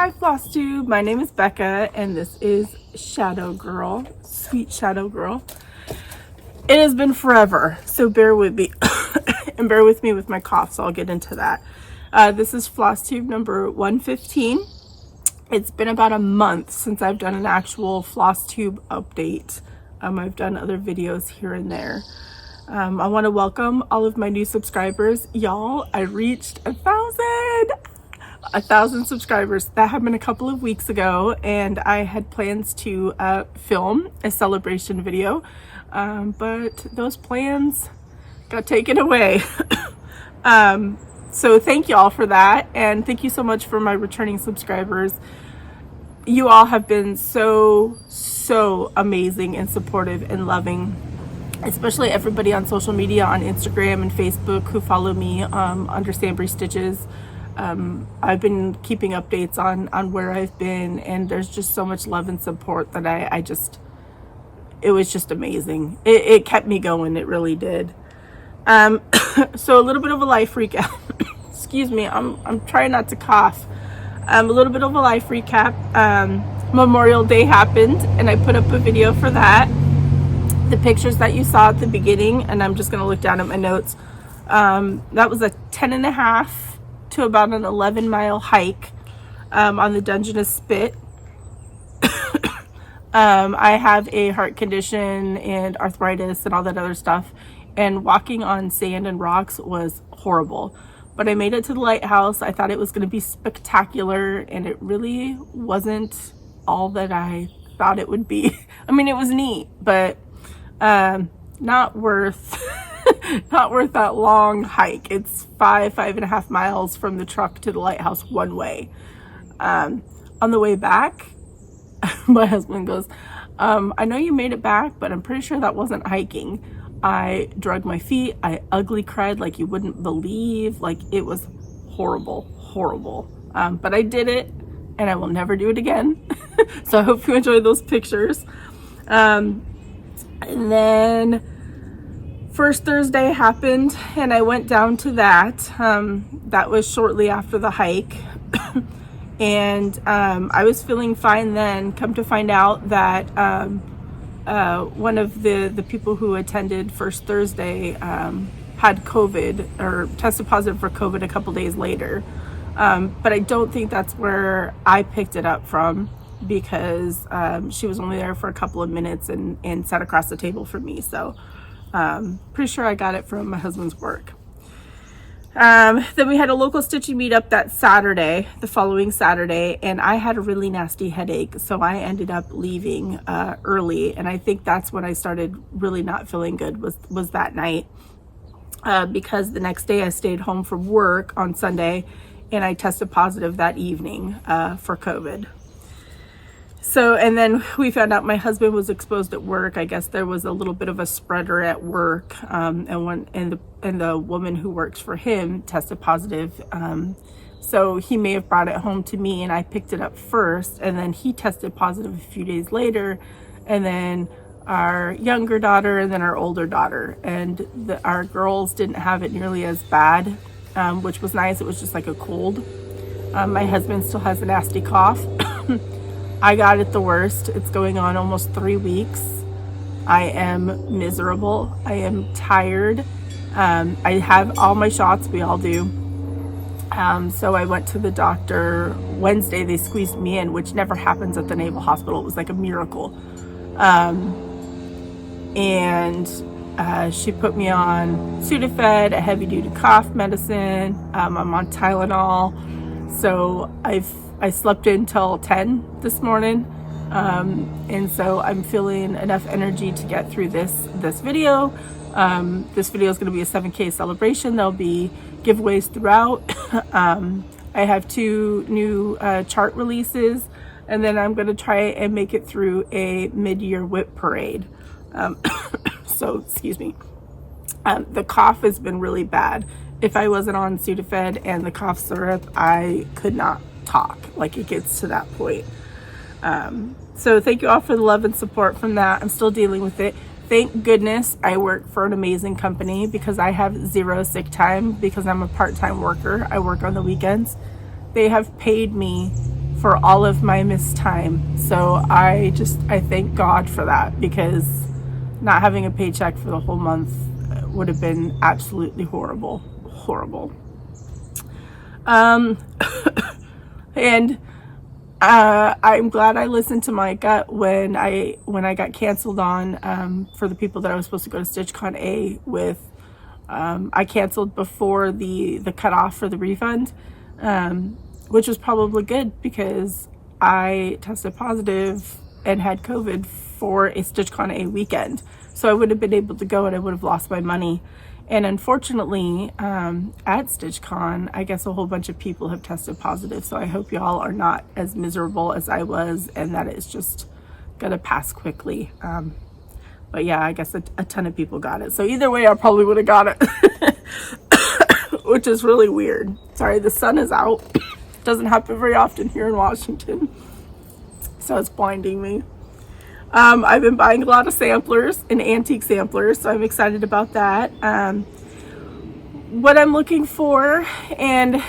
Hi Flosstube, my name is Becca and this is Shadow Girl, sweet Shadow Girl. It has been forever, so bear with me and bear with me with my cough, so I'll get into that. This is Flosstube number 115. It's been about a month since I've done an actual Flosstube update. I've done other videos here and there. I want to welcome all of my new subscribers. Y'all, I reached 1,000 subscribers. That happened a couple of weeks ago, and I had plans to film a celebration video, but those plans got taken away. So thank you all for that, and thank you so much for my returning subscribers. You all have been so amazing and supportive and loving, especially everybody on social media, on Instagram and Facebook, who follow me under SamBrie Stitches. I've been keeping updates on where I've been, and there's just so much love and support that it was just amazing. It kept me going, it really did. So a little bit of a life recap. Excuse me, I'm trying not to cough. A little bit of a life recap. Memorial Day happened, and I put up a video for that. The pictures that you saw at the beginning, and I'm just gonna look down at my notes. That was a 10.5 to about an 11-mile hike on the Dungeness Spit. I have a heart condition and arthritis and all that other stuff, and walking on sand and rocks was horrible. But I made it to the lighthouse. I thought it was going to be spectacular, and it really wasn't all that I thought it would be. I mean, it was neat, but not worth that long hike. It's 5.5 miles from the truck to the lighthouse one way. On the way back, my husband goes, I know you made it back, but I'm pretty sure that wasn't hiking. I dragged my feet. I ugly cried like you wouldn't believe. Like, it was horrible. But I did it, and I will never do it again. So I hope you enjoyed those pictures. And then first Thursday happened, and I went down to that. That was shortly after the hike. And I was feeling fine then. Come to find out that one of the people who attended first Thursday had COVID, or tested positive for COVID a couple days later. But I don't think that's where I picked it up from, because she was only there for a couple of minutes and sat across the table from me. So pretty sure I got it from my husband's work. Then we had a local Stitchy meetup that Saturday, the following Saturday, and I had a really nasty headache, so I ended up leaving early, and I think that's when I started really not feeling good, was that night, because the next day I stayed home from work on Sunday, and I tested positive that evening for COVID. So, and then we found out my husband was exposed at work. I guess there was a little bit of a spreader at work, and the woman who works for him tested positive. So he may have brought it home to me, and I picked it up first, and then he tested positive a few days later, and then our younger daughter, and then our older daughter. And our girls didn't have it nearly as bad, which was nice. It was just like a cold. My husband still has a nasty cough. I got it the worst. It's going on almost 3 weeks. I am miserable. I am tired. I have all my shots. We all do. So I went to the doctor Wednesday. They squeezed me in, which never happens at the Naval Hospital. It was like a miracle. And she put me on Sudafed, a heavy-duty cough medicine. I'm on Tylenol. So I slept in till 10 this morning, and so I'm feeling enough energy to get through this video. This video is going to be a 7K celebration. There'll be giveaways throughout. I have 2 new chart releases, and then I'm going to try and make it through a mid-year WIP parade. So, excuse me. The cough has been really bad. If I wasn't on Sudafed and the cough syrup, I could not talk. Like, it gets to that point. So thank you all for the love and support from that. I'm still dealing with it. Thank goodness I work for an amazing company, because I have 0 sick time because I'm a part-time worker. I work on the weekends. They have paid me for all of my missed time. So I thank God for that, because not having a paycheck for the whole month would have been absolutely horrible. And I'm glad I listened to my gut when I got canceled on for the people that I was supposed to go to StitchCon A with. I canceled before the cutoff for the refund, which was probably good, because I tested positive and had COVID for a StitchCon A weekend. So I would have been able to go, and I would have lost my money. And unfortunately, at StitchCon, I guess a whole bunch of people have tested positive. So I hope y'all are not as miserable as I was, and that it's just gonna pass quickly. But yeah, I guess a ton of people got it. So either way, I probably would have got it, which is really weird. Sorry, the sun is out. Doesn't happen very often here in Washington, so it's blinding me. I've been buying a lot of samplers and antique samplers, so I'm excited about that. What I'm looking for, and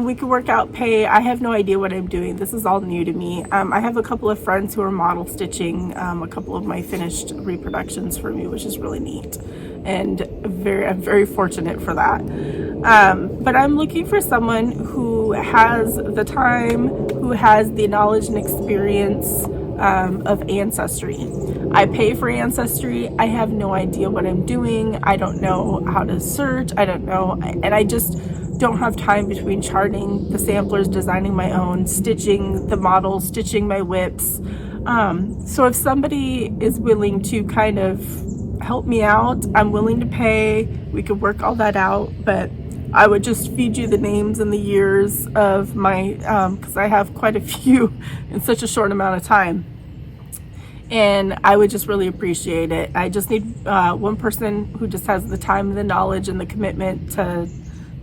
we can work out pay. I have no idea what I'm doing. This is all new to me. I have a couple of friends who are model stitching a couple of my finished reproductions for me, which is really neat, and I'm very fortunate for that. But I'm looking for someone who has the time, who has the knowledge and experience of Ancestry. I pay for Ancestry. I have no idea what I'm doing. I don't know how to search. I don't know, and I just don't have time between charting the samplers, designing my own, stitching the models, stitching my whips. So if somebody is willing to kind of help me out, I'm willing to pay. We could work all that out, but I would just feed you the names and the years of my, because I have quite a few in such a short amount of time. And I would just really appreciate it. I just need one person who just has the time and the knowledge and the commitment to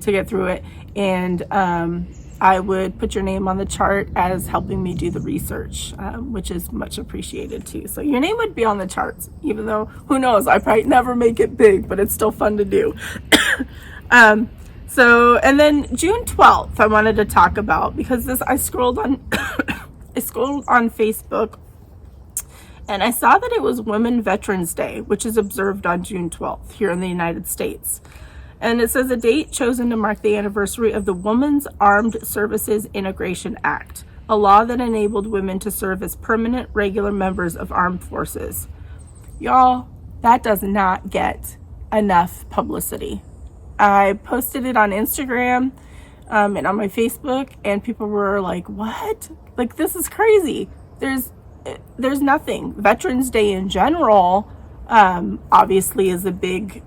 get through it. And I would put your name on the chart as helping me do the research, which is much appreciated too. So your name would be on the charts, even though, who knows, I probably never make it big, but it's still fun to do. So, and then June 12th, I wanted to talk about, because I scrolled on, I scrolled on Facebook, and I saw that it was Women Veterans Day, which is observed on June 12th here in the United States. And it says a date chosen to mark the anniversary of the Women's Armed Services Integration Act, a law that enabled women to serve as permanent regular members of armed forces. Y'all, that does not get enough publicity. I posted it on Instagram and on my Facebook, and people were like, what? Like, this is crazy. There's nothing. Veterans Day in general, obviously is a big,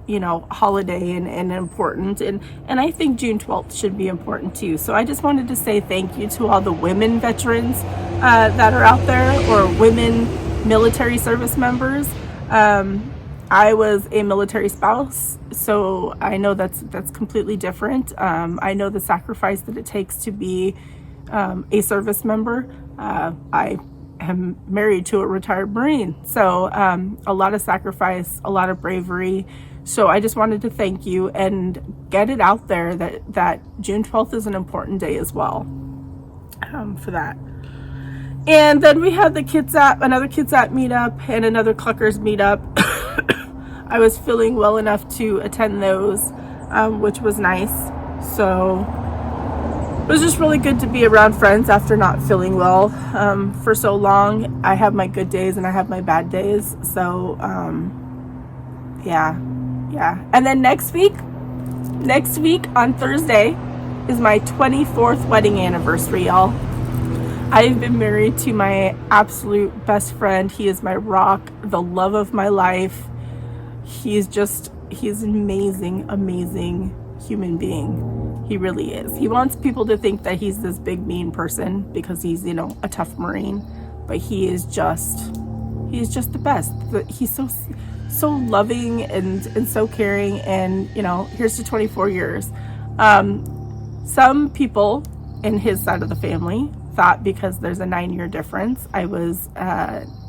holiday and important. And I think June 12th should be important too. So I just wanted to say thank you to all the women veterans that are out there, or women military service members. I was a military spouse, so I know that's completely different. I know the sacrifice that it takes to be a service member. I am married to a retired Marine, so a lot of sacrifice, a lot of bravery. So I just wanted to thank you and get it out there that June 12th is an important day as well for that. And then we had another Kitsap meetup and another Cluckers meetup. I was feeling well enough to attend those, which was nice. So it was just really good to be around friends after not feeling well for so long. I have my good days and I have my bad days. So yeah. And then next week on Thursday is my 24th wedding anniversary, y'all. I've been married to my absolute best friend. He is my rock, the love of my life. He's an amazing human being. He really is. He wants people to think that he's this big mean person because he's, a tough Marine, but he is just the best. He's so loving and so caring, and here's to 24 years. Some people in his side of the family thought, because there's a 9-year difference, I was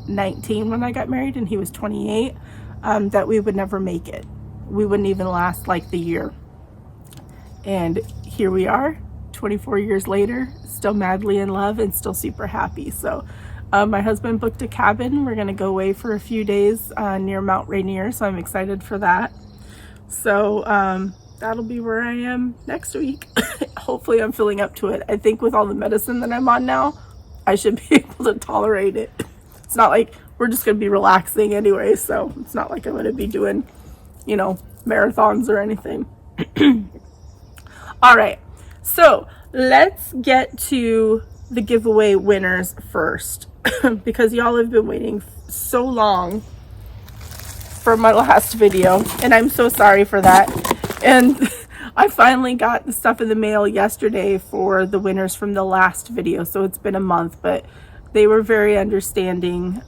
19 when I got married and he was 28, that we would never make it. We wouldn't even last like the year. And here we are, 24 years later, still madly in love and still super happy. So my husband booked a cabin. We're gonna go away for a few days near Mount Rainier, so I'm excited for that. So that'll be where I am next week. Hopefully I'm filling up to it. I think with all the medicine that I'm on now, I should be able to tolerate it. It's not like we're just gonna be relaxing anyway, so it's not like I'm gonna be doing, you know, marathons or anything. All right, so let's get to the giveaway winners first because y'all have been waiting so long for my last video, and I'm so sorry for that. And I finally got the stuff in the mail yesterday for the winners from the last video, so it's been a month, but they were very understanding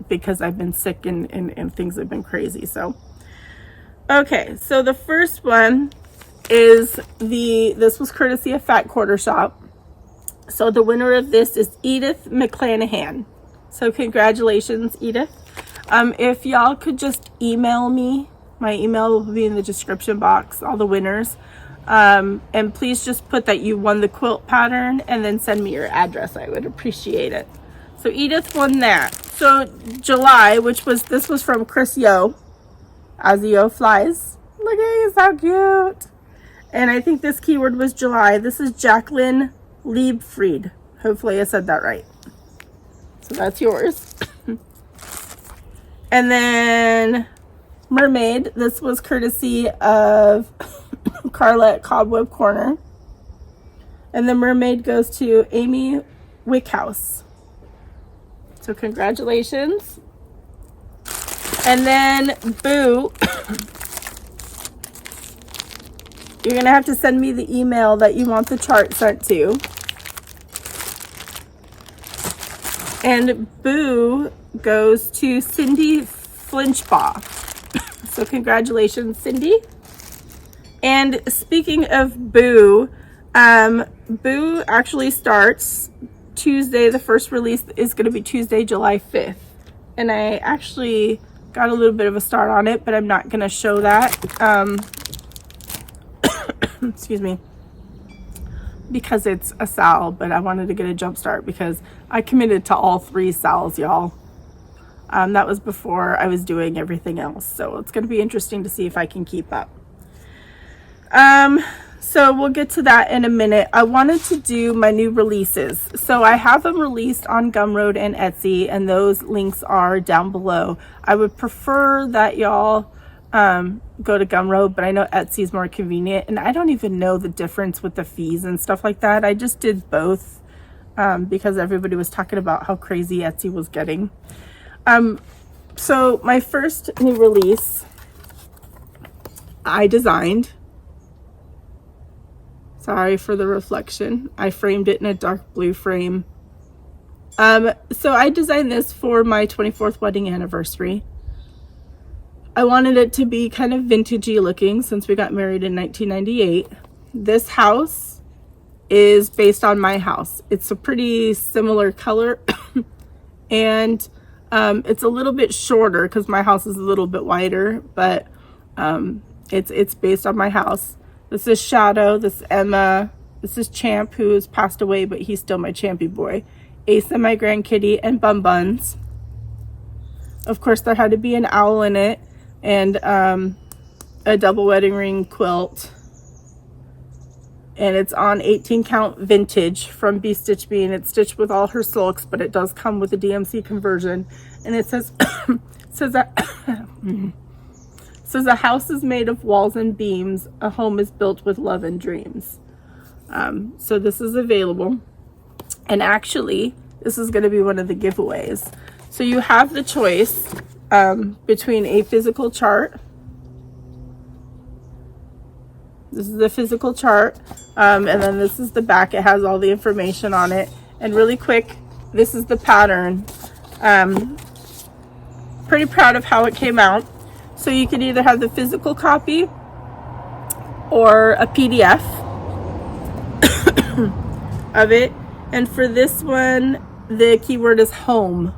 because I've been sick and things have been crazy. So okay, so the first one is this was courtesy of Fat Quarter Shop. So the winner of this is Edith McClanahan. So congratulations, Edith. If y'all could just email me, my email will be in the description box, all the winners. And please just put that you won the quilt pattern and then send me your address. I would appreciate it. So Edith won that. So July, this was from Chris Yoo, as Yoo Flies. Look at he's so cute. And I think this keyword was July. This is Jacqueline Liebfried. Hopefully I said that right. So that's yours. And then Mermaid. This was courtesy of Carla at Cobweb Corner. And the Mermaid goes to Amy Wickhouse. So congratulations. And then Boo. You're gonna have to send me the email that you want the chart sent to. And Boo goes to Cindy Flinchbaugh. So congratulations, Cindy. And speaking of Boo, Boo actually starts Tuesday. The first release is going to be Tuesday, July 5th. And I actually got a little bit of a start on it, but I'm not going to show that. Excuse me. Because it's a sal, but I wanted to get a jump start because I committed to all 3 sals, y'all. That was before I was doing everything else. So it's going to be interesting to see if I can keep up. So we'll get to that in a minute. I wanted to do my new releases. So I have them released on Gumroad and Etsy, and those links are down below. I would prefer that y'all go to Gumroad, but I know Etsy is more convenient, and I don't even know the difference with the fees and stuff like that. I just did both because everybody was talking about how crazy Etsy was getting. So my first new release I designed. Sorry for the reflection. I framed it in a dark blue frame. So I designed this for my 24th wedding anniversary. I wanted it to be kind of vintagey looking since we got married in 1998. This house is based on my house. It's a pretty similar color and it's a little bit shorter because my house is a little bit wider, but it's based on my house. This is Shadow, this is Emma, this is Champ, who has passed away, but he's still my champy boy. Asa, my grandkitty, and Bum Buns. Of course, there had to be an owl in it, and a double wedding ring quilt. And it's on 18 count vintage from Be Stitch Bee, and it's stitched with all her silks, but it does come with a DMC conversion. And it says, says a house is made of walls and beams. A home is built with love and dreams. So this is available. And actually, this is going to be one of the giveaways. So you have the choice between a physical chart. This is the physical chart. And then this is the back. It has all the information on it. And really quick, this is the pattern. Pretty proud of how it came out. So you could either have the physical copy or a PDF of it. And for this one, the keyword is home.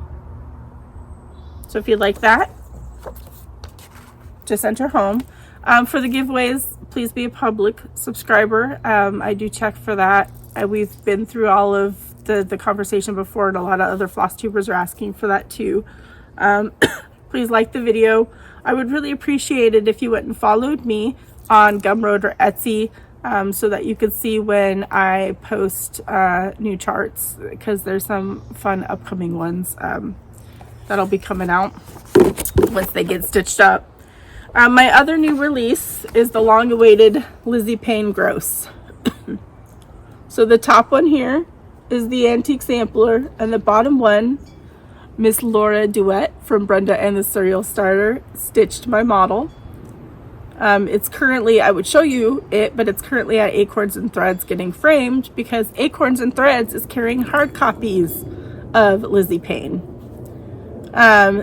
So if you'd like that, just enter home. For the giveaways, please be a public subscriber. I do check for that. We've been through all of the conversation before, and a lot of other floss tubers are asking for that too. Please like the video. I would really appreciate it if you went and followed me on Gumroad or Etsy, so that you could see when I post new charts, because there's some fun upcoming ones that'll be coming out once they get stitched up. My other new release is the long-awaited Lizzie Payne Gross. So the top one here is the antique sampler, and the bottom one, Miss Laura Duet from Brenda and the Cereal Starter, stitched my model. It's currently, I would show you it, but it's currently at Acorns and Threads getting framed, because Acorns and Threads is carrying hard copies of Lizzie Payne.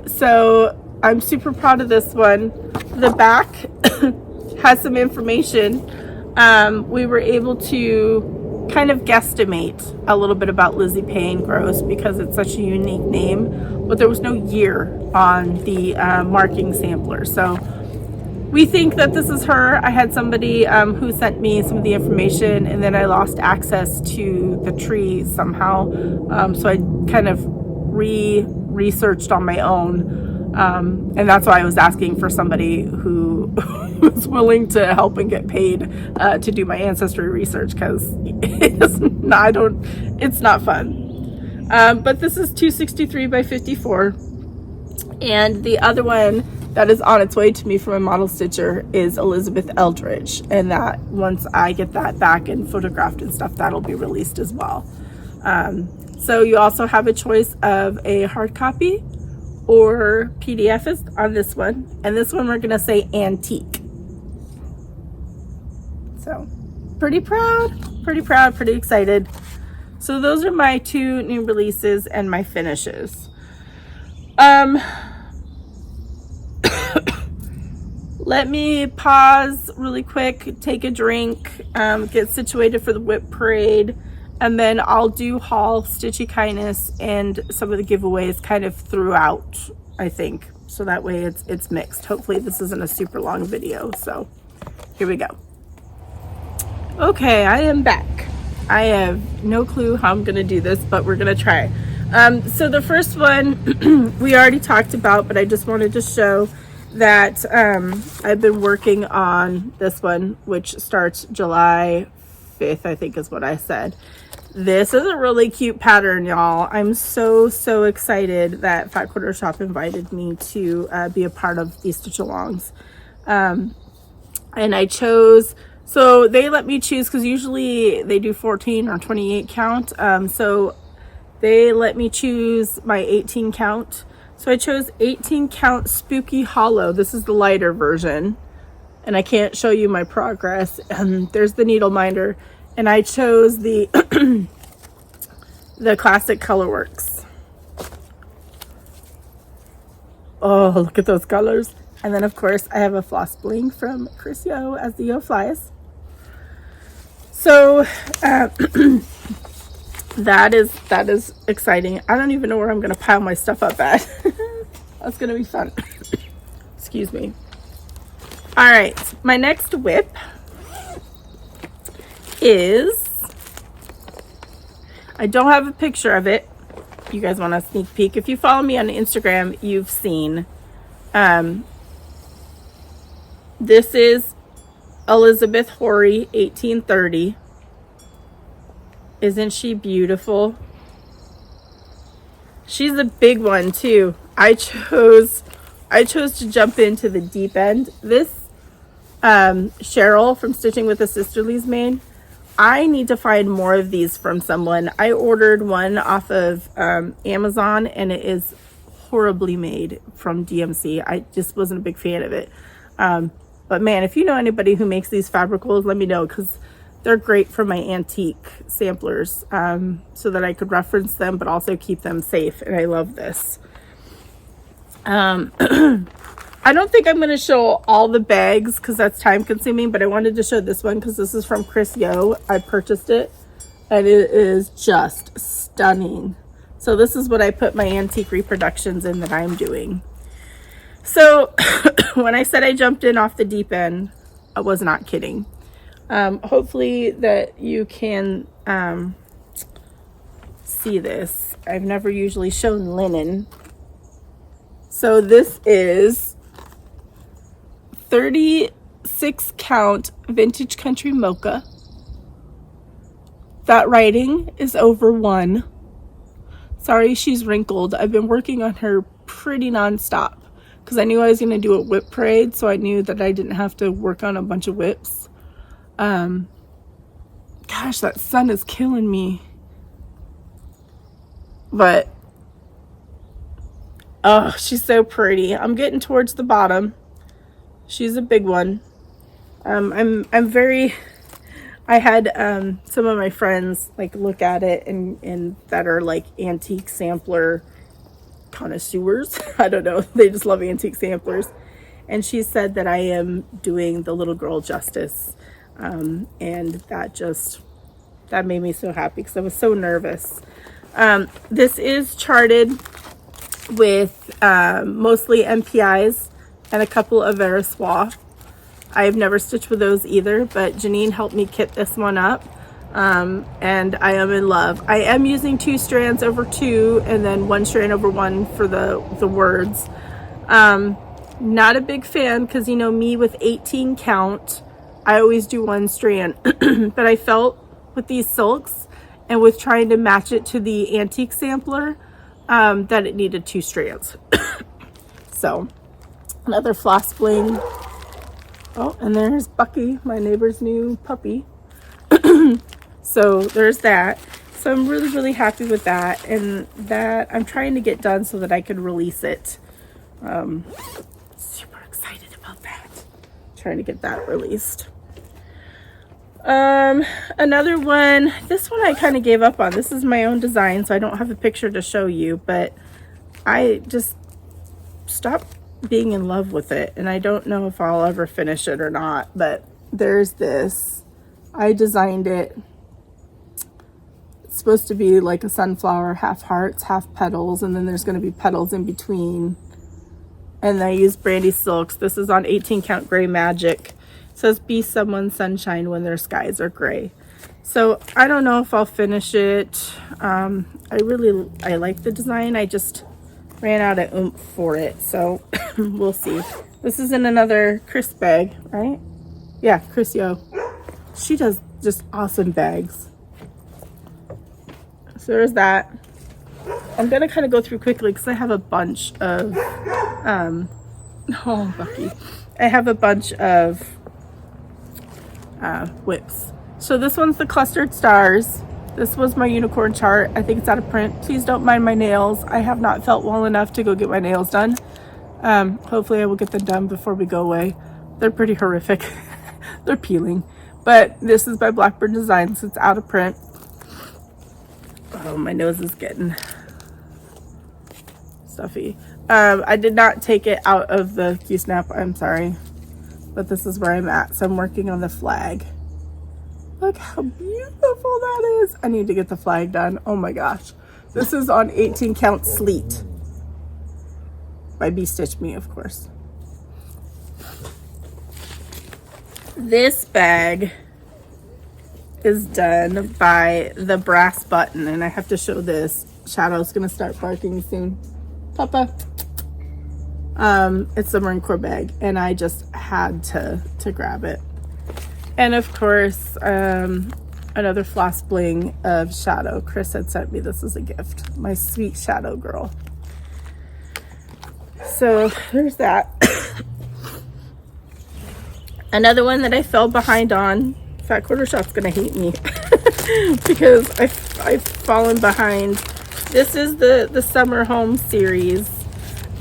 So I'm super proud of this one. The back has some information. We were able to kind of guesstimate a little bit about Lizzie Payne Gross because it's such a unique name, but there was no year on the marking sampler. So we think that this is her. I had somebody who sent me some of the information, and then I lost access to the tree somehow. So I kind of researched on my own. And that's why I was asking for somebody who was willing to help and get paid to do my ancestry research, because it's not fun. But this is 263 by 54, and the other one that is on its way to me from a model stitcher is Elizabeth Eldridge, and that once I get that back and photographed and stuff, that'll be released as well. So you also have a choice of a hard copy or PDF is on this one, and this one we're gonna say antique. So pretty proud, pretty excited. So those are my two new releases and my finishes. Let me pause really quick, take a drink, get situated for the WIP parade, and then I'll do haul Stitchy Kindness and some of the giveaways kind of throughout, I think. So that way it's mixed. Hopefully this isn't a super long video. So here we go. Okay, I am back. I have no clue how I'm gonna do this, but we're gonna try. So the first one we already talked about, but I just wanted to show that I've been working on this one, which starts July 5th, I think is what I said. This is a really cute pattern, y'all. I'm so excited that Fat Quarter Shop invited me to be a part of these stitch alongs. And I chose, so they let me choose, because usually they do 14 or 28 count. So they let me choose my 18 count. So I chose 18 count Spooky Hollow. This is the lighter version, and I can't show you my progress. There's the needle minder, and I chose the the classic Colorworks. Oh, look at those colors. And then of course I have a floss bling from Chris Yo as the Yoo Flies. So that is exciting. I don't even know where I'm gonna pile my stuff up at. That's gonna be fun. Excuse me. All right, my next WIP is, I don't have a picture of it. You guys want a sneak peek? If you follow me on Instagram, you've seen. This is Elizabeth Horry 1830. Isn't she beautiful? She's a big one too. I chose to jump into the deep end. This Cheryl from Stitching with the Sisterlies made. I need to find more of these from someone. I ordered one off of Amazon, and it is horribly made from DMC. I just wasn't a big fan of it. But man, if you know anybody who makes these fabricals, let me know, because they're great for my antique samplers, so that I could reference them but also keep them safe. And I love this. I don't think I'm going to show all the bags because that's time consuming, but I wanted to show this one because this is from Chris Yo. I purchased it and it is just stunning. So this is what I put my antique reproductions in that I'm doing. So when I said I jumped in off the deep end, I was not kidding. Hopefully that you can see this. I've never usually shown linen. So this is 36 count vintage country mocha. That writing is over 1. Sorry, she's wrinkled. I've been working on her pretty nonstop because I knew I was going to do a whip parade, so I knew that I didn't have to work on a bunch of whips. Gosh, that sun is killing me. But oh, she's so pretty. I'm getting towards the bottom. She's a big one. I'm very, I had some of my friends like look at it and that are like antique sampler connoisseurs. I don't know, they just love antique samplers, and she said that I am doing the little girl justice, and that made me so happy because I was so nervous. This is charted with mostly MPIs and a couple of Veriswa. I've never stitched with those either, but Janine helped me kit this one up, and I am in love. I am using 2 strands over 2 and then 1 strand over 1 for the words. Not a big fan because, you know, me with 18 count, I always do 1 strand, but I felt with these silks and with trying to match it to the antique sampler, that it needed 2 strands. So another floss bling. Oh, and there's Bucky, my neighbor's new puppy. So there's that. So I'm really, really happy with that, and that I'm trying to get done so that I can release it. Super excited about that. Trying to get that released. Another one, this one I kind of gave up on. This is my own design, so I don't have a picture to show you, but I just stopped being in love with it, and I don't know if I'll ever finish it or not. But there's this, I designed it. It's supposed to be like a sunflower, half hearts, half petals, and then there's going to be petals in between. And I use Brandy silks. This is on 18 count gray magic. It says be someone's sunshine when their skies are gray. So I don't know if I'll finish it. I like the design. I just ran out of oomph for it, so we'll see. This is in another Chris bag, right? Yeah, Chris Yo. She does just awesome bags. So there's that. I'm gonna kind of go through quickly because I have a bunch of oh Bucky, I have a bunch of whips. So this one's the clustered stars. This was my unicorn chart. I think it's out of print. Please don't mind my nails. I have not felt well enough to go get my nails done. Hopefully I will get them done before we go away. They're pretty horrific. They're peeling. But this is by Blackbird Designs. It's out of print. Oh, my nose is getting stuffy. I did not take it out of the Q-snap. I'm sorry. But this is where I'm at. So I'm working on the flag. Look how beautiful that is. I need to get the flag done. Oh my gosh. This is on 18 count sleet. By Bee Stitch Me, of course. This bag is done by the Brass Button, and I have to show this. Shadow's gonna start barking soon. Papa. It's a Marine Corps bag, and I just had to grab it. And of course, another floss bling of Shadow. Chris had sent me this as a gift. My sweet Shadow girl. So there's that. Another one that I fell behind on. Fat Quarter Shop's gonna hate me because I've fallen behind. This is the Summer Home series.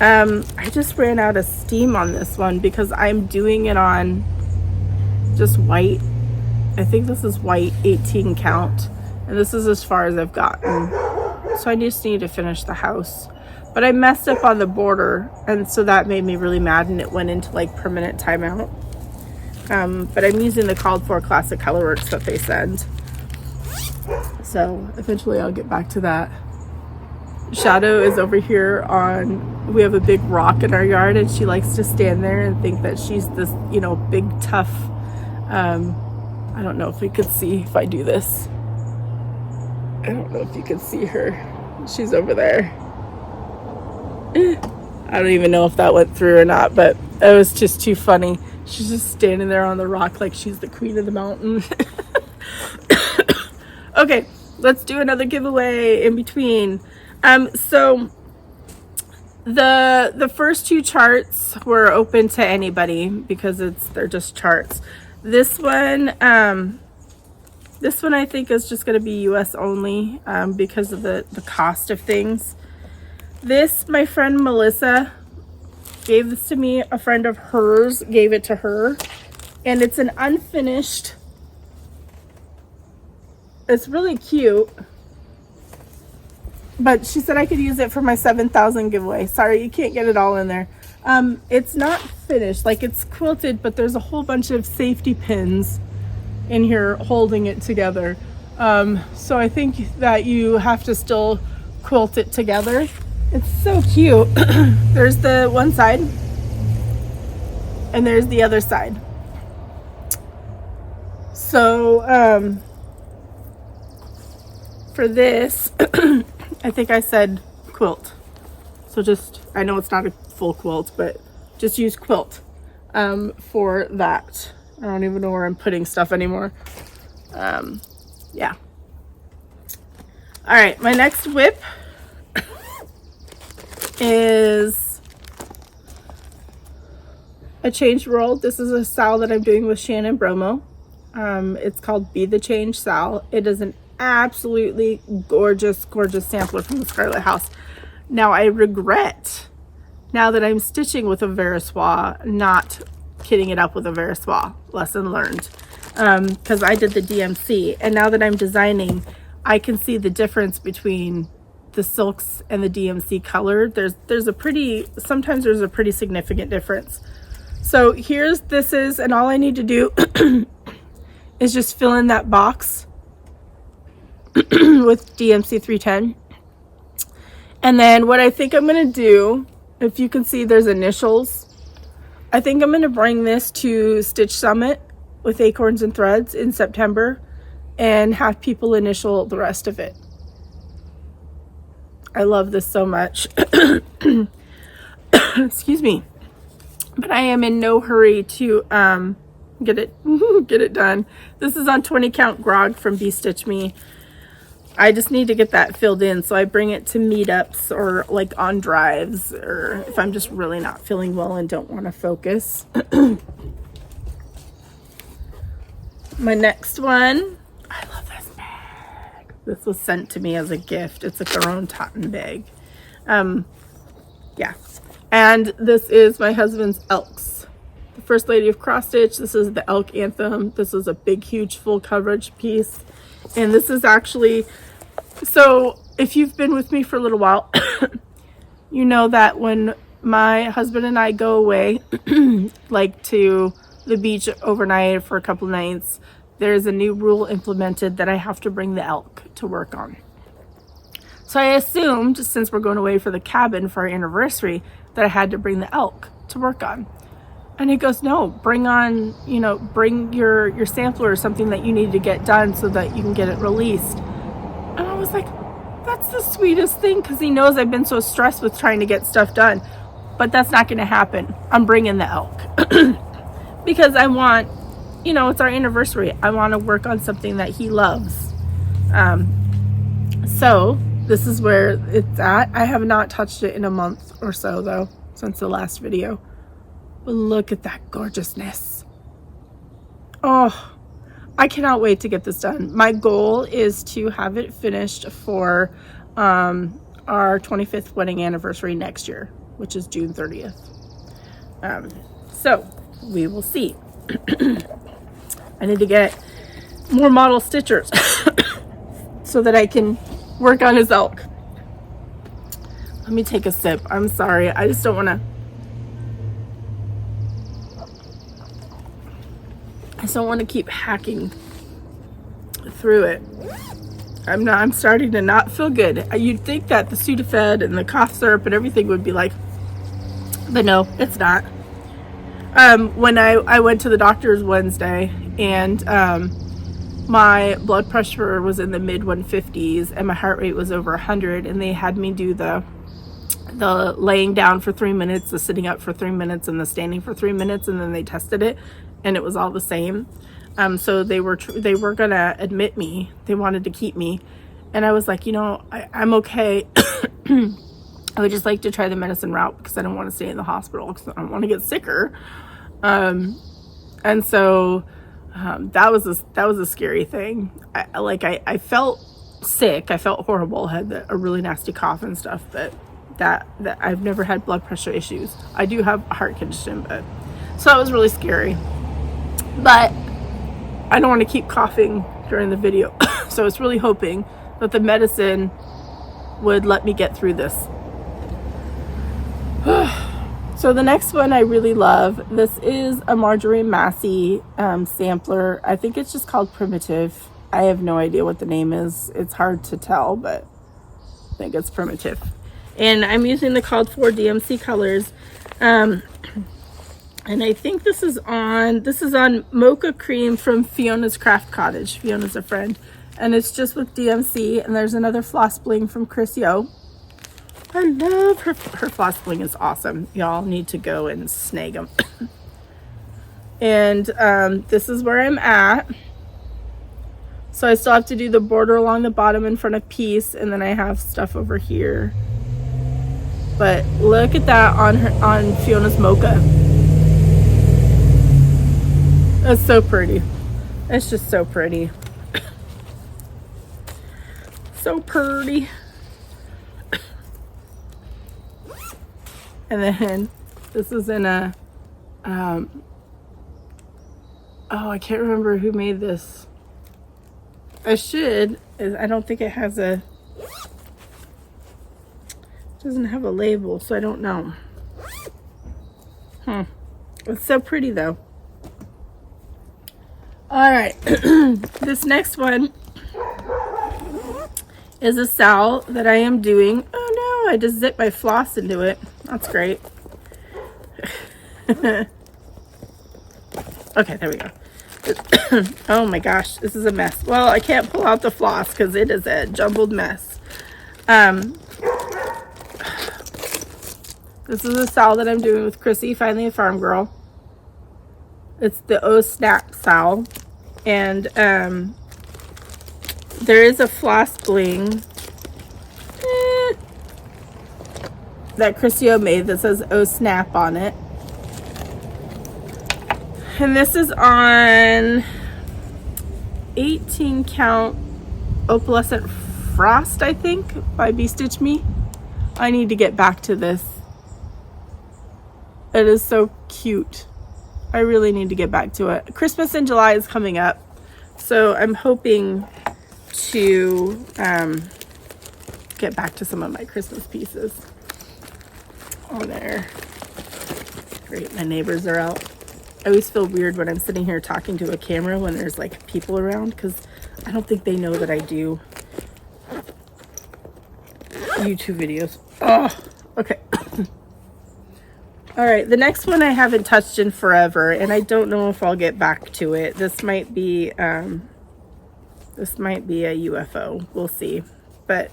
I just ran out of steam on this one because I'm doing it on just white. I think this is white 18 count, and this is as far as I've gotten. So I just need to finish the house. But I messed up on the border, and so that made me really mad, and it went into like permanent timeout. But I'm using the called for classic colorworks that they send. So eventually I'll get back to that. Shadow is over here on, we have a big rock in our yard, and she likes to stand there and think that she's this, you know, big tough, I don't know if we could see if I do this. I don't know if you can see her. She's over there. I don't even know if that went through or not, but it was just too funny. She's just standing there on the rock like she's the queen of the mountain. Okay, let's do another giveaway in between. So the first two charts were open to anybody because they're just charts. This one I think is just going to be US only because of the cost of things. This, my friend Melissa gave this to me. A friend of hers gave it to her, and it's an unfinished. It's really cute, but she said I could use it for my 7,000 giveaway. Sorry, you can't get it all in there. It's not finished, like it's quilted, but there's a whole bunch of safety pins in here holding it together. So I think that you have to still quilt it together. It's so cute. There's the one side and there's the other side. So for this, I think I said quilt. So just, I know it's not a full quilt, but just use quilt for that. I don't even know where I'm putting stuff anymore. Yeah. All right, my next whip is a change roll. This is a sal that I'm doing with Shannon Bromo. It's called Be the Change Sal. It is an absolutely gorgeous, gorgeous sampler from the Scarlet House. Now I regret, now that I'm stitching with a Veriswa, not kitting it up with a Veriswa. Lesson learned. Because I did the DMC, and now that I'm designing, I can see the difference between the silks and the DMC color. There's a pretty, sometimes there's a pretty significant difference. So this is, and all I need to do is just fill in that box with DMC 310. And then what I think I'm going to do, if you can see there's initials, I think I'm going to bring this to Stitch Summit with Acorns and Threads in September and have people initial the rest of it. I love this so much. Excuse me. But I am in no hurry to get it done. This is on 20 count grog from Be Stitch Me. I just need to get that filled in, so I bring it to meetups or like on drives, or if I'm just really not feeling well and don't want to focus. My next one, I love this bag. This was sent to me as a gift. It's a Caron Totten bag. Yeah. And this is my husband's Elks. The First Lady of Cross Stitch. This is the Elk Anthem. This is a big, huge, full coverage piece. And this is actually, so if you've been with me for a little while, you know that when my husband and I go away, like to the beach overnight for a couple nights, there's a new rule implemented that I have to bring the elk to work on. So I assumed, since we're going away for the cabin for our anniversary, that I had to bring the elk to work on. And he goes, no, bring on, you know, bring your sampler or something that you need to get done so that you can get it released. And I was like, that's the sweetest thing, because he knows I've been so stressed with trying to get stuff done. But that's not going to happen. I'm bringing the elk. Because I want, you know, it's our anniversary. I want to work on something that he loves. So this is where it's at. I have not touched it in a month or so, though, since the last video. But look at that gorgeousness. Oh, I cannot wait to get this done. My goal is to have it finished for our 25th wedding anniversary next year, which is June 30th. So we will see. I need to get more model stitchers so that I can work on his elk. Let me take a sip. I'm sorry. I just don't want to. I just don't want to keep hacking through it. I'm starting to not feel good. You'd think that the Sudafed and the cough syrup and everything would be like, but no, it's not. When I went to the doctor's Wednesday, and my blood pressure was in the mid 150s and my heart rate was over 100, and they had me do the laying down for 3 minutes, the sitting up for 3 minutes, and the standing for 3 minutes, and then they tested it and it was all the same. So they were gonna admit me. They wanted to keep me, and I was like, you know, I'm okay. I would just like to try the medicine route because I don't want to stay in the hospital because I don't want to get sicker. And so that was a scary thing. I felt sick. I felt horrible. I had a really nasty cough and stuff, but that I've never had blood pressure issues. I do have a heart condition, but so it was really scary. But I don't want to keep coughing during the video. So I was really hoping that the medicine would let me get through this. So the next one I really love. This is a Marjorie Massey sampler. I think it's just called Primitive. I have no idea what the name is. It's hard to tell, but I think it's Primitive. And I'm using the called for DMC colors. And I think this is on Mocha Cream from Fiona's Craft Cottage. Fiona's a friend. And it's just with DMC. And there's another floss bling from Chris Yo. I love her floss bling is awesome. Y'all need to go and snag them. And this is where I'm at. So I still have to do the border along the bottom in front of piece, and then I have stuff over here. But look at that on Fiona's Mocha. It's so pretty. It's just so pretty. So pretty. And then this is in a, oh, I can't remember who made this. I don't think it has it doesn't have a label, so I don't know. It's so pretty though. All right, this next one is a sal that I am doing. Oh no, I just zipped my floss into it. That's great. Okay, there we go. Oh my gosh, this is a mess. Well, I can't pull out the floss because it is a jumbled mess. This is a sal that I'm doing with Chrissy, Finally a Farm Girl. It's the O Snap sal. And there is a floss bling that Chrissy made that says O Snap on it. And this is on 18 count Opalescent Frost, I think, by Stitch Me. I need to get back to this. It is so cute. I really need to get back to it. Christmas in July is coming up, so I'm hoping to get back to some of my Christmas pieces. Oh, there. Great, my neighbors are out. I always feel weird when I'm sitting here talking to a camera when there's like people around, because I don't think they know that I do YouTube videos. Oh, okay. All right, the next one I haven't touched in forever, and I don't know if I'll get back to it. This might be a UFO. We'll see. But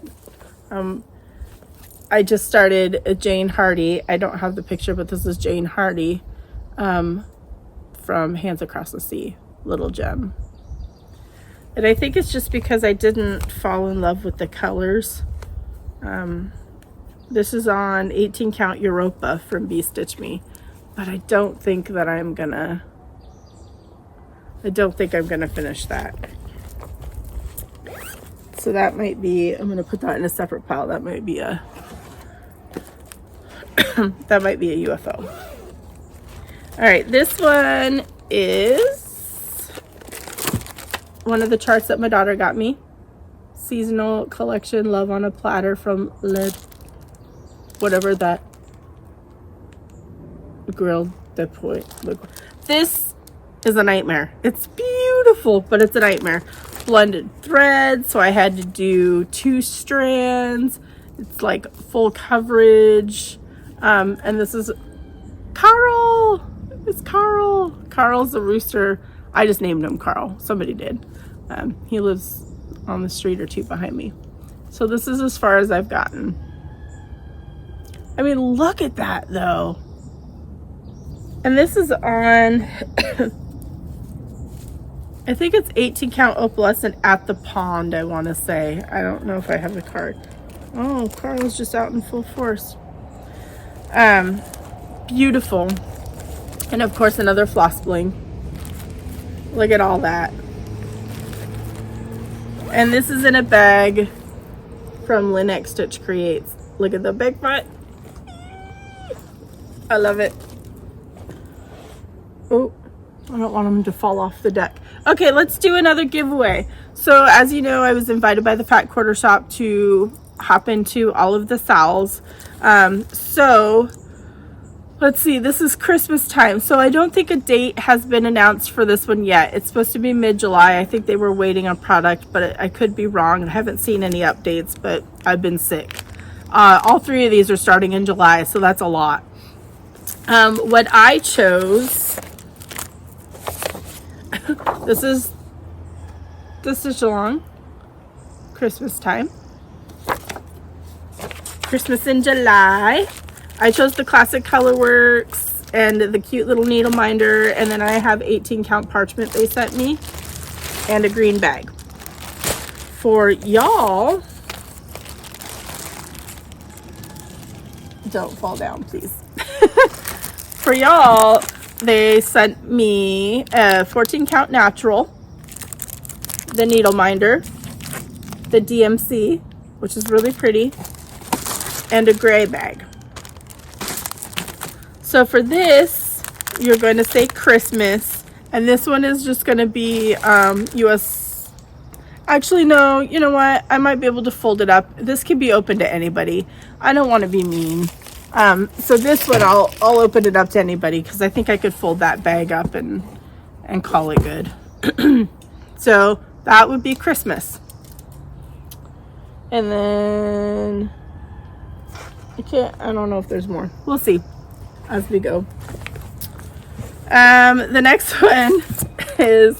I just started a Jane Hardy. I don't have the picture, but this is Jane Hardy from Hands Across the Sea, Little Gem. And I think it's just because I didn't fall in love with the colors. This is on 18 count Europa from Stitch Me, but I don't think I'm gonna finish that. So that might be, I'm gonna put that in a separate pile. That might be a that might be a UFO. All right, this one is one of the charts that my daughter got me. Seasonal collection, Love on a Platter from whatever that grilled the point. Look, this is a nightmare. It's beautiful, but it's a nightmare. blended thread, so I had to do 2 strands. It's like full coverage. And this is Carl. It's Carl. Carl's a rooster. I just named him Carl. Somebody did. He lives on the street or 2 behind me. So this is as far as I've gotten. I mean, look at that though. And this is on, I think it's 18 count opalescent at the pond, I want to say. I don't know if I have the card. Oh, Carl's just out in full force. Beautiful. And of course another floss bling. Look at all that. And this is in a bag from LynnXStitchCreates. Look at the big butt. I love it. Oh, I don't want them to fall off the deck. Okay, let's do another giveaway. So as you know, I was invited by the Fat Quarter Shop to hop into all of the sales. So let's see, this is Christmas time. So I don't think a date has been announced for this one yet. It's supposed to be mid-July. I think they were waiting on product, but I could be wrong. I haven't seen any updates, but I've been sick. All 3 of these are starting in July, so that's a lot. What I chose, this is along Christmas time. Christmas in July. I chose the classic Colorworks and the cute little needle minder, and then I have 18 count parchment they sent me and a green bag. For y'all, don't fall down please. For y'all, they sent me a 14 count natural, the needle minder, the DMC, which is really pretty, and a gray bag. So for this, you're going to say Christmas, and this one is just going to be US. Actually, no, you know what? I might be able to fold it up. This can be open to anybody. I don't want to be mean. So this one, I'll open it up to anybody because I think I could fold that bag up and call it good. So that would be Christmas. And then I don't know if there's more. We'll see as we go. The next one is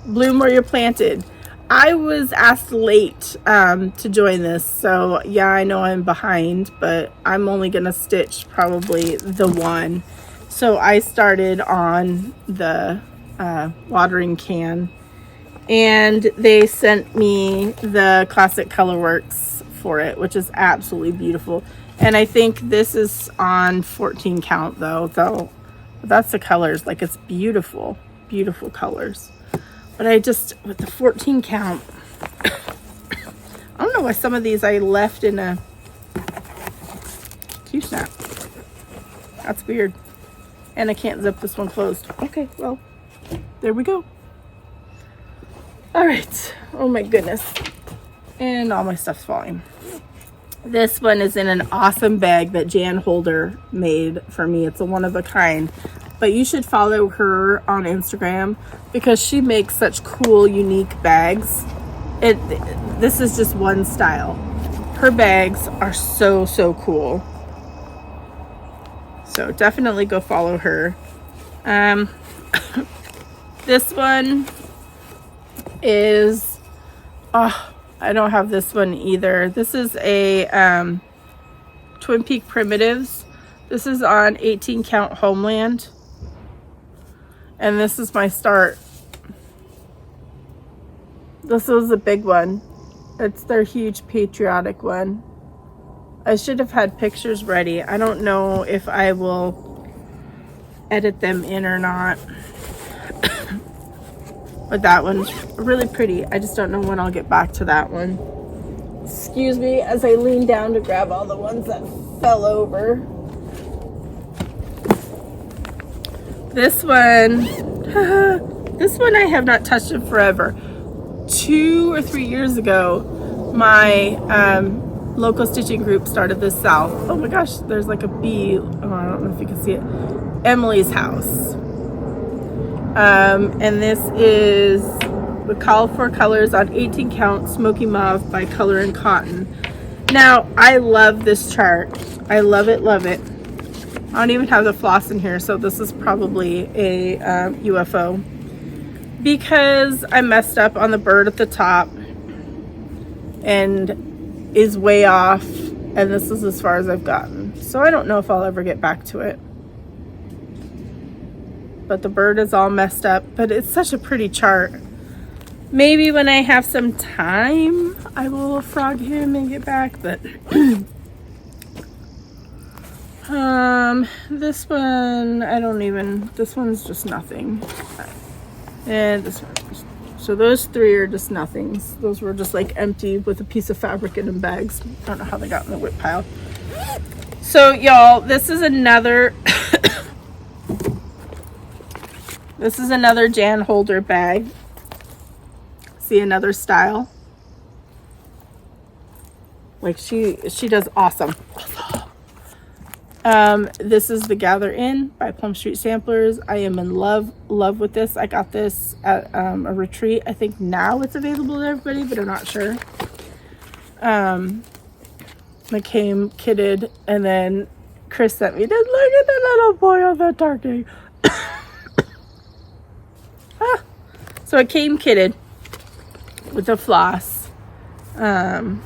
Bloom Where You're Planted. I was asked late to join this, so yeah, I know I'm behind, but I'm only gonna stitch probably the one. So I started on the watering can, and they sent me the classic Colorworks for it, which is absolutely beautiful. And I think this is on 14 count though, that's the colors. Like, it's beautiful, beautiful colors. But I just, with the 14 count, I don't know why some of these I left in a Q-snap. That's weird. And I can't zip this one closed. Okay, well, there we go. All right. Oh my goodness. And all my stuff's falling. This one is in an awesome bag that JanHolder made for me. It's a one of a kind. But you should follow her on Instagram because she makes such cool, unique bags. This is just one style. Her bags are so, so cool. So definitely go follow her. This one is, I don't have this one either. This is a Twin Peak Primitives. This is on 18 count Homeland. And this is my start. This was a big one. It's their huge patriotic one. I should have had pictures ready. I don't know if I will edit them in or not. But that one's really pretty. I just don't know when I'll get back to that one. Excuse me as I lean down to grab all the ones that fell over. This one, I have not touched in forever. 2 or 3 years ago, my local stitching group started this south. Oh my gosh, there's like a bee. Oh, I don't know if you can see it. Emily's house. And this is the Call for Colors on 18 Count Smoky Mauve by Color and Cotton. Now, I love this chart. I love it, love it. I don't even have the floss in here, so this is probably a UFO. Because I messed up on the bird at the top and is way off, and this is as far as I've gotten. So I don't know if I'll ever get back to it. But the bird is all messed up, but it's such a pretty chart. Maybe when I have some time, I will frog him and get back, but this one, this one's just nothing. And this one, so those three are just nothings. Those were just like empty with a piece of fabric in them bags. I don't know how they got in the whip pile. So y'all, this is another this is another JanHolder bag. See, another style. Like she does awesome. This is the Gather In by Plum Street Samplers. I am in love with this. I got this at a retreat. I think now it's available to everybody, but I'm not sure. It came kitted, and then Chris sent me this. Look at the little boy on the turkey. So it came kitted with a floss. And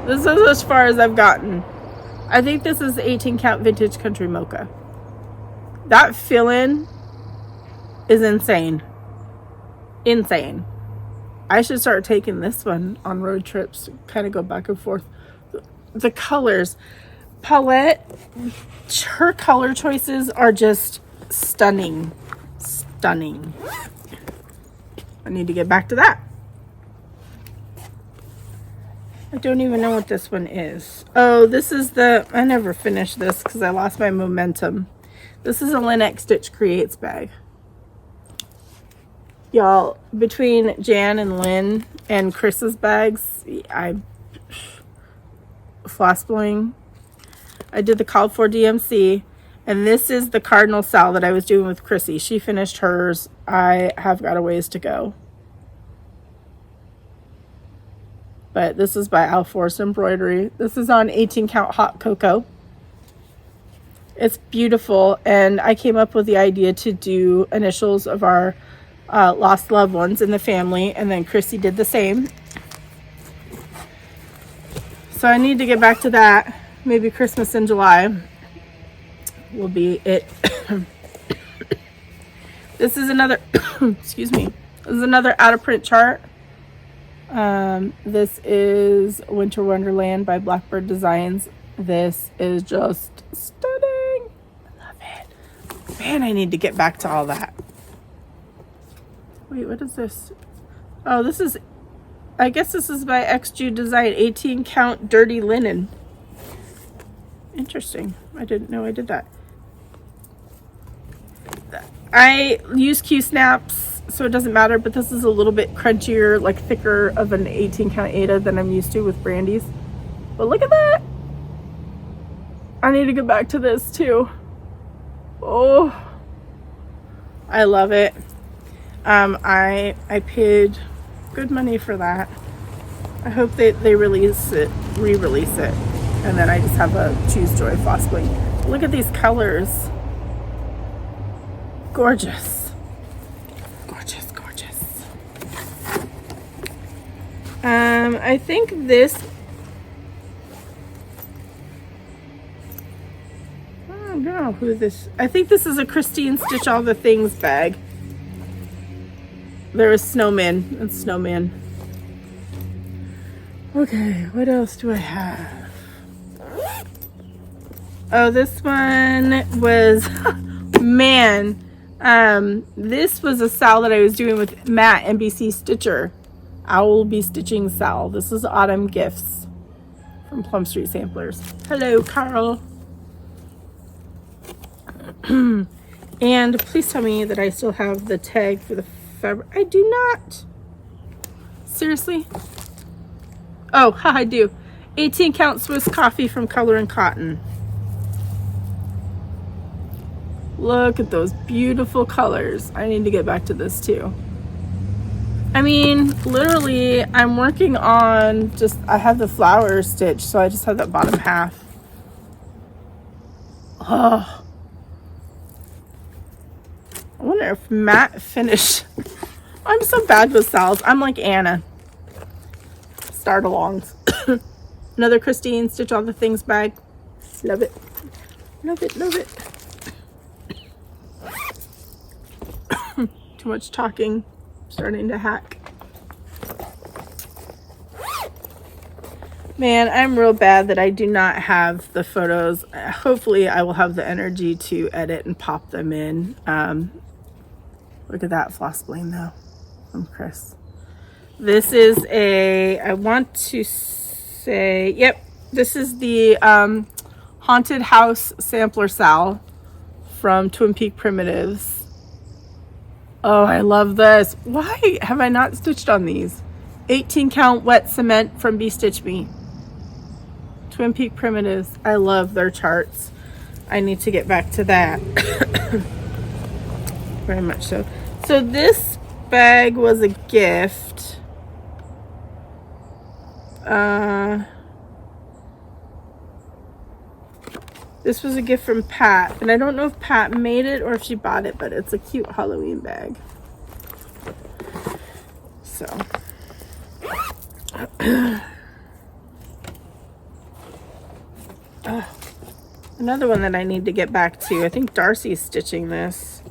this is as far as I've gotten. I think this is 18 Count Vintage Country Mocha. That fill-in is insane. Insane. I should start taking this one on road trips, kind of go back and forth. The colors. Paulette, her color choices are just stunning. Stunning. I need to get back to that. I don't even know what this one is. Oh, this is I never finished this because I lost my momentum. This is a LynnXStitchCreates bag. Y'all, between Jan and Lynn and Chris's bags, floss blowing. I did the Called For DMC, and this is the Cardinal Sal that I was doing with Chrissy. She finished hers. I have got a ways to go. But this is by Alforce Embroidery. This is on 18 Count Hot Cocoa. It's beautiful, and I came up with the idea to do initials of our lost loved ones in the family, and then Chrissy did the same. So I need to get back to that. Maybe Christmas in July will be it. This is another, excuse me, this is another out of print chart. This is Winter Wonderland by Blackbird Designs. This is just stunning. I love it. Man, I need to get back to all that. Wait, what is this? Oh, this is, I guess this is by XG Design, 18 Count Dirty Linen. Interesting. I didn't know I did that. I use Q-snaps, so it doesn't matter, but this is a little bit crunchier, like thicker of an 18 Count Ada than I'm used to with Brandy's. But look at that. I need to get back to this too. Oh, I love it. I paid good money for that. I hope they release it, re-release it. And then I just have a Choose Joy floss bling. Look at these colors. Gorgeous. Gorgeous, gorgeous. I think this, I don't know who this, I think this is a Christine Stitch All the Things bag. There is Snowman and Snowman. Okay, what else do I have? Oh, this one was, man, this was a Sal that I was doing with Matt, NBC Stitcher. I will be stitching Sal. This is Autumn Gifts from Plum Street Samplers. Hello, Carl. And please tell me that I still have the tag for the fabric. I do not. Seriously? Oh, I do. 18 Count Swiss Coffee from Color and Cotton. Look at those beautiful colors. I need to get back to this too. I mean, literally, I'm working on just, I have the flower stitch, so I just have that bottom half. Oh. I wonder if Matt finished. I'm so bad with Sal's. I'm like Anna. Start alongs. Another Christine Stitch All the Things bag. Love it. Love it, love it. Too much talking. Starting to hack. Man, I'm real bad that I do not have the photos. Hopefully I will have the energy to edit and pop them in. Look at that floss bling though from Chris. This is a, I want to say, yep, this is the Haunted House Sampler Sal from Twin Peak Primitives. Oh, I love this. Why have I not stitched on these? 18 count wet cement from Be Stitch Me. Twin Peak Primitives. I love their charts. I need to get back to that. Very much so. So this bag was a gift. This was a gift from Pat, and I don't know if Pat made it or if she bought it, but it's a cute Halloween bag. So another one that I need to get back to. I think Darcy's stitching this.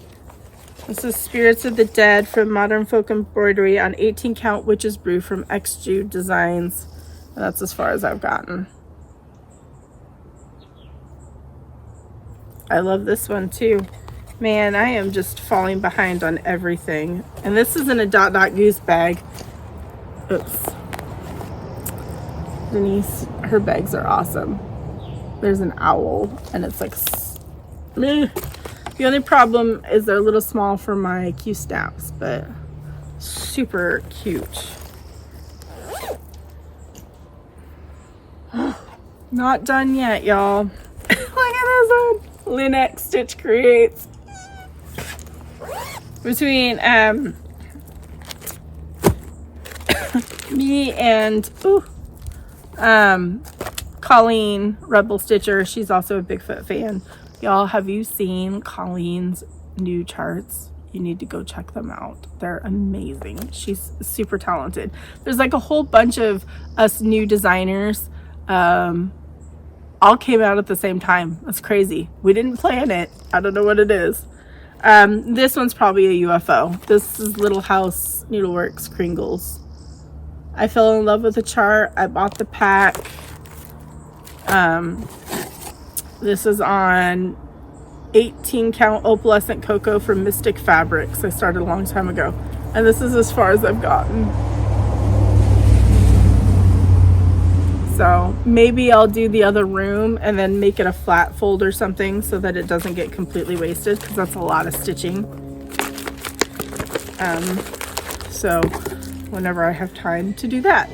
This is Spirits of the Dead from Modern Folk Embroidery on 18 count Witch's Brew from X Jude Designs. And that's as far as I've gotten. I love this one too. Man, I am just falling behind on everything. And this is in a Dot Dot Goose bag. Oops. Denise, her bags are awesome. There's an owl and it's like meh. The only problem is they're a little small for my Q snaps, but super cute. Not done yet, y'all. Look at this one. LynnXStitchCreates. Between me and Colleen Rebel Stitcher, she's also a Bigfoot fan. Y'all, have you seen Colleen's new charts? You need to go check them out. They're amazing. She's super talented. There's like a whole bunch of us new designers all came out at the same time. That's crazy. We didn't plan it. I don't know what it is. This one's probably a UFO. This is Little House Needleworks Kringles. I fell in love with the chart. I bought the pack. This is on 18 count opalescent cocoa from Mystic Fabrics. I started a long time ago. And this is as far as I've gotten. So maybe I'll do the other room and then make it a flat fold or something so that it doesn't get completely wasted, because that's a lot of stitching. So whenever I have time to do that.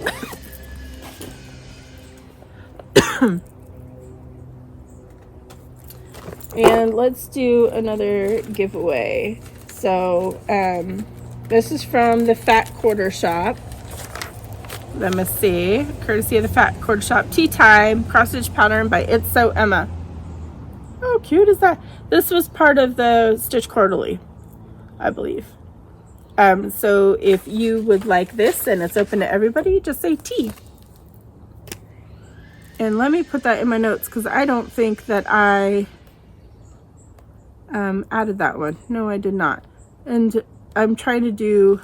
And let's do another giveaway. So this is from the Fat Quarter Shop. Let me see. Courtesy of the Fat Quarter Shop. Tea Time cross stitch pattern by It's So Emma. How cute is that? This was part of the Stitch Quarterly, I believe. So if you would like this and it's open to everybody, just say tea. And let me put that in my notes, because I don't think that I added that one. No, I did not. And I'm trying to do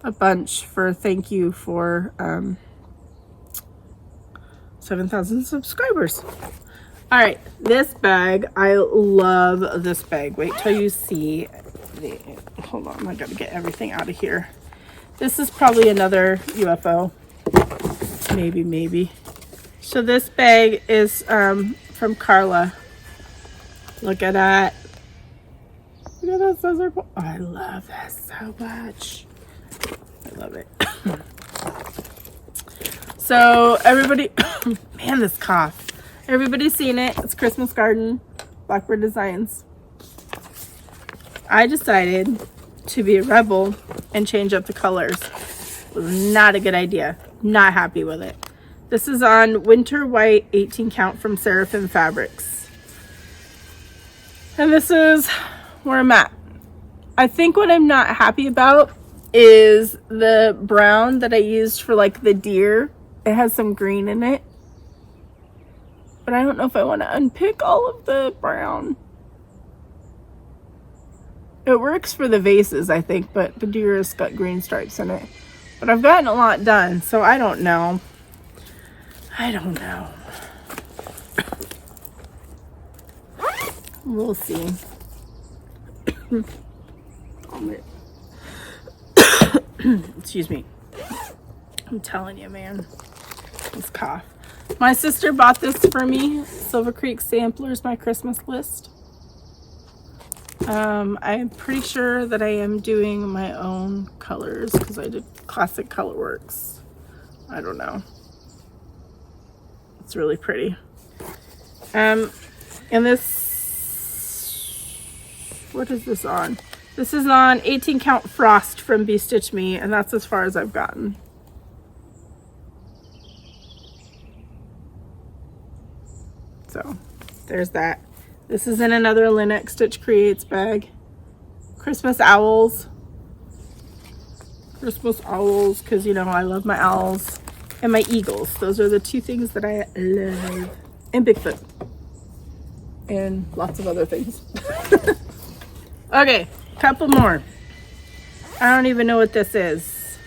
a bunch for thank you for 7,000 subscribers. All right, this bag, I love this bag. Wait till you see the, hold on, I gotta get everything out of here. This is probably another UFO, maybe. So this bag is from Carla. Look at that. Look at that scissor. Oh, I love this so much. I love it. So everybody, man, this cough. Everybody's seen it. It's Christmas Garden, Blackbird Designs. I decided to be a rebel and change up the colors. It was not a good idea. Not happy with it. This is on Winter White 18 count from Seraphim Fabrics. And this is where I'm at. I think what I'm not happy about is the brown that I used for like the deer. It has some green in it. But I don't know if I want to unpick all of the brown. It works for the vases, I think, but the deer has got green stripes in it. But I've gotten a lot done, so I don't know. I don't know. We'll see. Excuse me. I'm telling you, man. This cough. My sister bought this for me. Silver Creek Samplers, my Christmas list. I'm pretty sure that I am doing my own colors because I did Classic Colorworks. I don't know. It's really pretty. And this, what is this on? This is on 18 count Frost from Be Stitch Me, and that's as far as I've gotten. So there's that. This is in another LynnXStitchCreates bag. Christmas owls. Christmas owls, because you know I love my owls. And my eagles. Those are the two things that I love. And Bigfoot. And lots of other things. Okay, couple more. I don't even know what this is.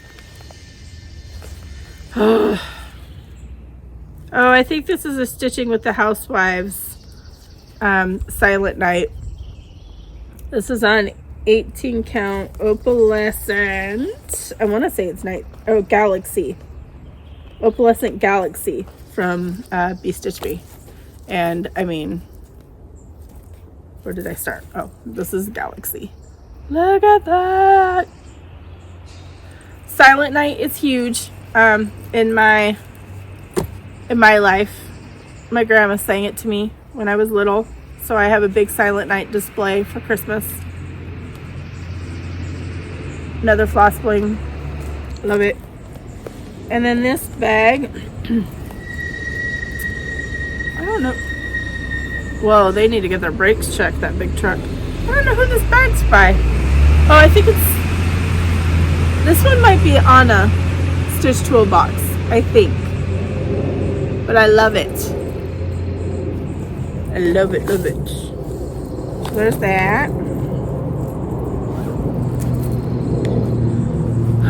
Oh, I think this is a Stitching with the Housewives Silent Night. This is on 18 count opalescent. I want to say it's night. Oh, Galaxy. Opalescent Galaxy from Be Stitch Me. And I mean, where did I start? Oh, this is Galaxy. Look at that. Silent Night is huge in my life. My grandma sang it to me when I was little, so I have a big Silent Night display for Christmas. Another floss bling. Love it. And then this bag, I don't know. Whoa, they need to get their brakes checked, that big truck. I don't know who this bag's by. Oh, I think this one might be on a Stitch Toolbox, I think. But I love it. I love it, love it. So there's that.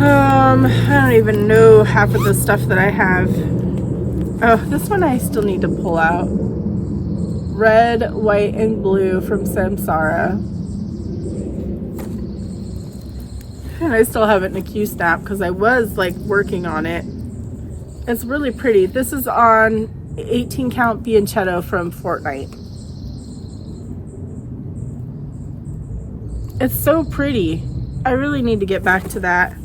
I don't even know half of the stuff that I have. Oh, this one I still need to pull out. Red, white, and blue from Samsara. And I still have it in a Q-snap because I was like working on it. It's really pretty. This is on 18 count Bianchetto from Fortnite. It's so pretty. I really need to get back to that.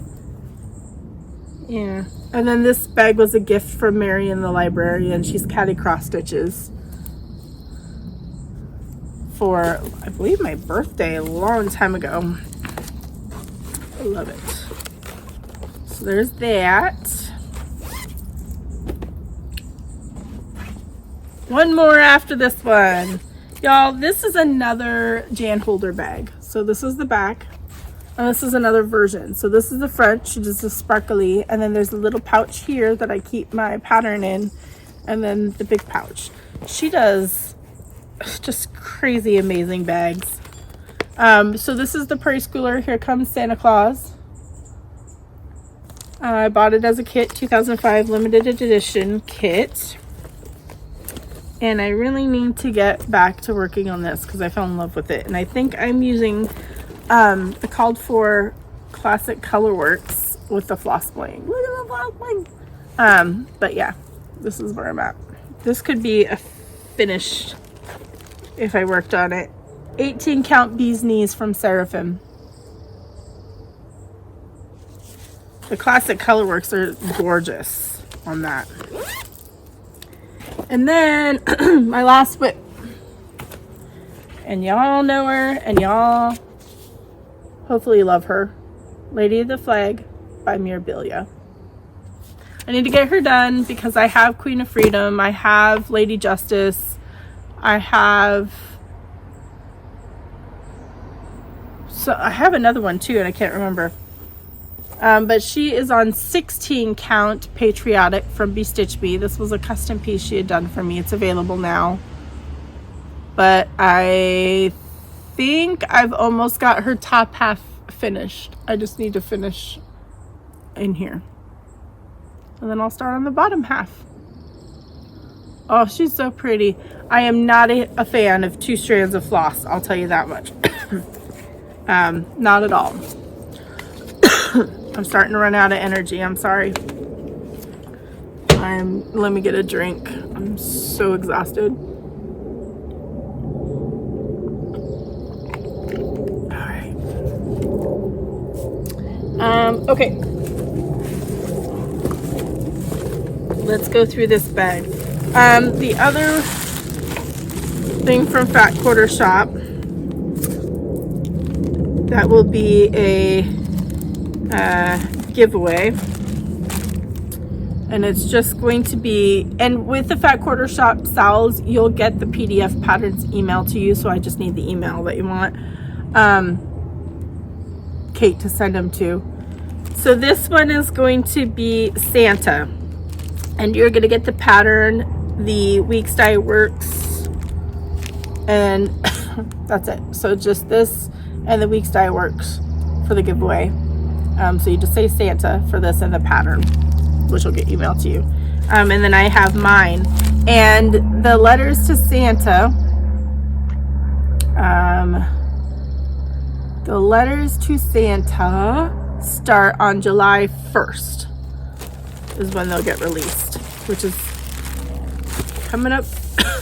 Yeah. And then this bag was a gift from Marion the librarian. She's Catty Cross Stitches for, I believe, my birthday a long time ago. I love it. So there's that. One more after this one. Y'all, this is another JanHolder bag. So this is the back. And this is another version. So this is the front. She does the sparkly. And then there's a little pouch here that I keep my pattern in. And then the big pouch. She does just crazy amazing bags. So this is the Preschooler. Here Comes Santa Claus. I bought it as a kit. 2005 limited edition kit. And I really need to get back to working on this because I fell in love with it. And I think I'm using the called for Classic Colorworks with the floss bling. Look at the floss bling. But yeah, this is where I'm at. This could be a finished if I worked on it. 18 count Bee's Knees from Seraphim. The Classic Colorworks are gorgeous on that. And then my last WIP. And y'all know her, and y'all Hopefully you love her. Lady of the Flag by Mirabilia. I need to get her done because I have Queen of Freedom, I have Lady Justice, I have another one too, and I can't remember. But she is on 16 count Patriotic from Be Stitch Me. This was a custom piece she had done for me. It's available now. But I think I've almost got her top half finished. I just need to finish in here. And then I'll start on the bottom half. Oh, she's so pretty. I am not a fan of 2 strands of floss. I'll tell you that much. Not at all. I'm starting to run out of energy. I'm sorry. Let me get a drink. I'm so exhausted. All right. Okay. Let's go through this bag. The other thing from Fat Quarter Shop, that will be a giveaway, and it's just going to be, and with the Fat Quarter Shop sales, you'll get the PDF patterns emailed to you, so I just need the email that you want Kate to send them to. So this one is going to be Santa, and you're going to get the pattern, the Weeks Dye Works, and that's it. So just this and the Weeks Dye Works for the giveaway. So you just say Santa for this and the pattern, which will get emailed to you. And then I have mine, and the letters to Santa, start on July 1st is when they'll get released, which is coming up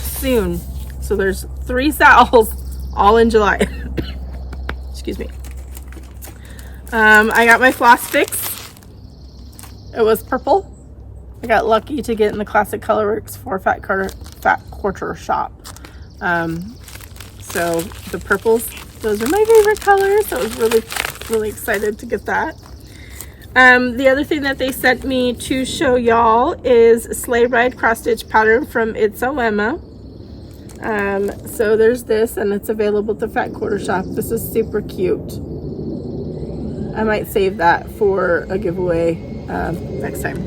soon. So there's 3 sales all in July. Excuse me. I got my floss fix. It was purple. I got lucky to get in the Classic Colorworks for Fat Quarter Shop. So the purples, those are my favorite colors. So I was really excited to get that. The other thing that they sent me to show y'all is Sleigh Ride cross stitch pattern from It's a Lemma. So there's this, and it's available at the Fat Quarter Shop. This is super cute. I might save that for a giveaway next time.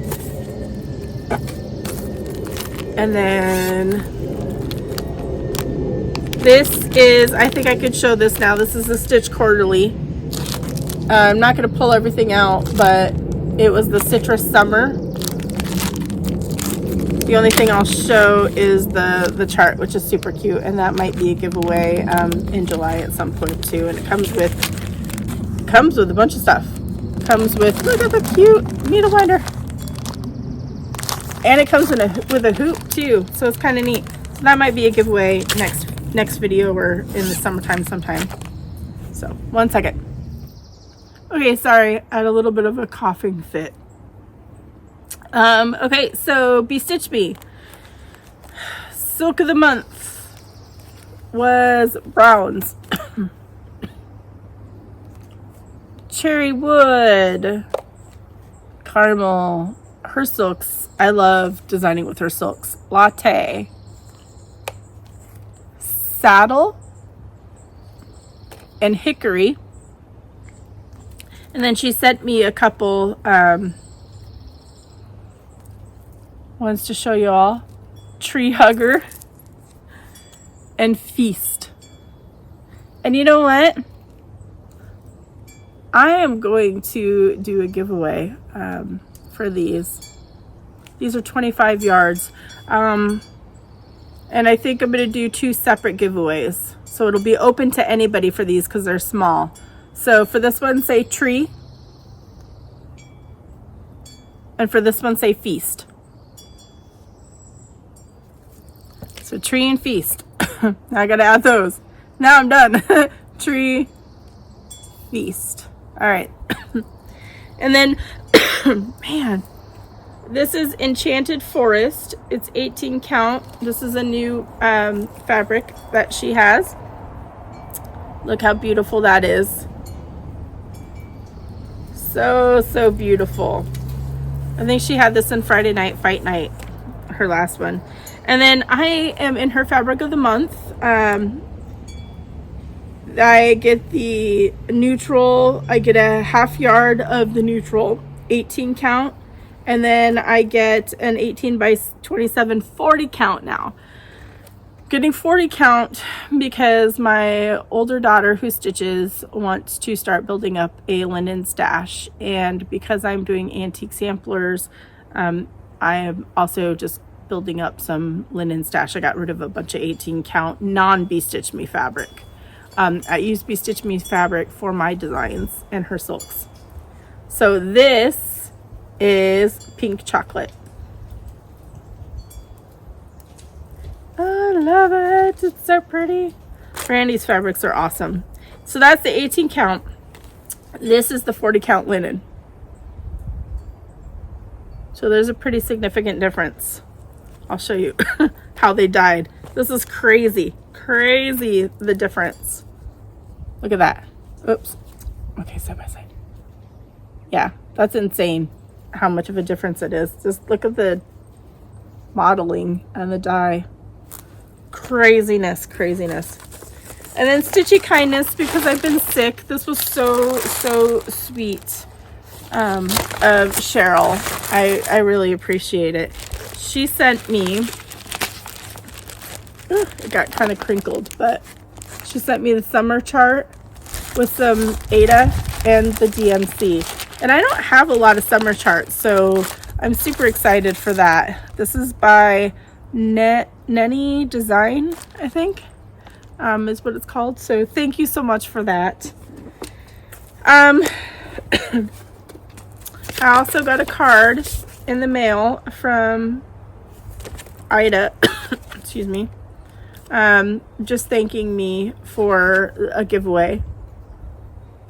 And then this is, I think I could show this now. This is the Stitch Quarterly. I'm not going to pull everything out, but it was the Citrus Summer. The only thing I'll show is the chart, which is super cute, and that might be a giveaway in July at some point too. And it comes with a bunch of stuff. Comes with, look at the cute needle binder, and it comes with a hoop too, so it's kind of neat. So that might be a giveaway next video or in the summertime sometime. So 1 second. Okay, sorry, I had a little bit of a coughing fit. Okay, so Be Stitch Me. Silk of the month was browns. Cherry wood, caramel, her silks. I love designing with her silks. Latte, saddle, and hickory. And then she sent me a couple ones to show you all. Tree hugger and feast. And you know what? I am going to do a giveaway for these. These are 25 yards. And I think I'm going to do 2 separate giveaways. So it'll be open to anybody for these because they're small. So for this one, say tree. And for this one, say feast. So tree and feast. Now I got to add those. Now I'm done. Tree, feast. All right. And then, man, this is Enchanted Forest. It's 18 count. This is a new fabric that she has. Look how beautiful that is. So beautiful. I think she had this in Friday Night Fight Night, her last one. And then I am in her fabric of the month. I get the neutral. I get a half yard of the neutral 18 count. And then I get an 18 by 27 40 count now. Getting 40 count because my older daughter who stitches wants to start building up a linen stash, and because I'm doing antique samplers, I am also just building up some linen stash. I got rid of a bunch of 18 count non-Bee Stitch Me fabric. I use Bee Stitch Me fabric for my designs and her silks. So this is pink chocolate. I love it. It's so pretty. Brandy's fabrics are awesome. So that's the 18 count. This is the 40 count linen. So there's a pretty significant difference. I'll show you how they dyed. This is crazy. Crazy the difference. Look at that. Oops. Okay, side by side. Yeah, that's insane how much of a difference it is. Just look at the modeling and the dye. Craziness. And then Stitchy Kindness, because I've been sick. This was so sweet of Cheryl. I really appreciate it. She sent me, it got kind of crinkled, but she sent me the summer chart with some Ada and the DMC. And I don't have a lot of summer charts, so I'm super excited for that. This is by Nenny Design, I think, is what it's called. So thank you so much for that. I also got a card in the mail from Ida, excuse me, just thanking me for a giveaway.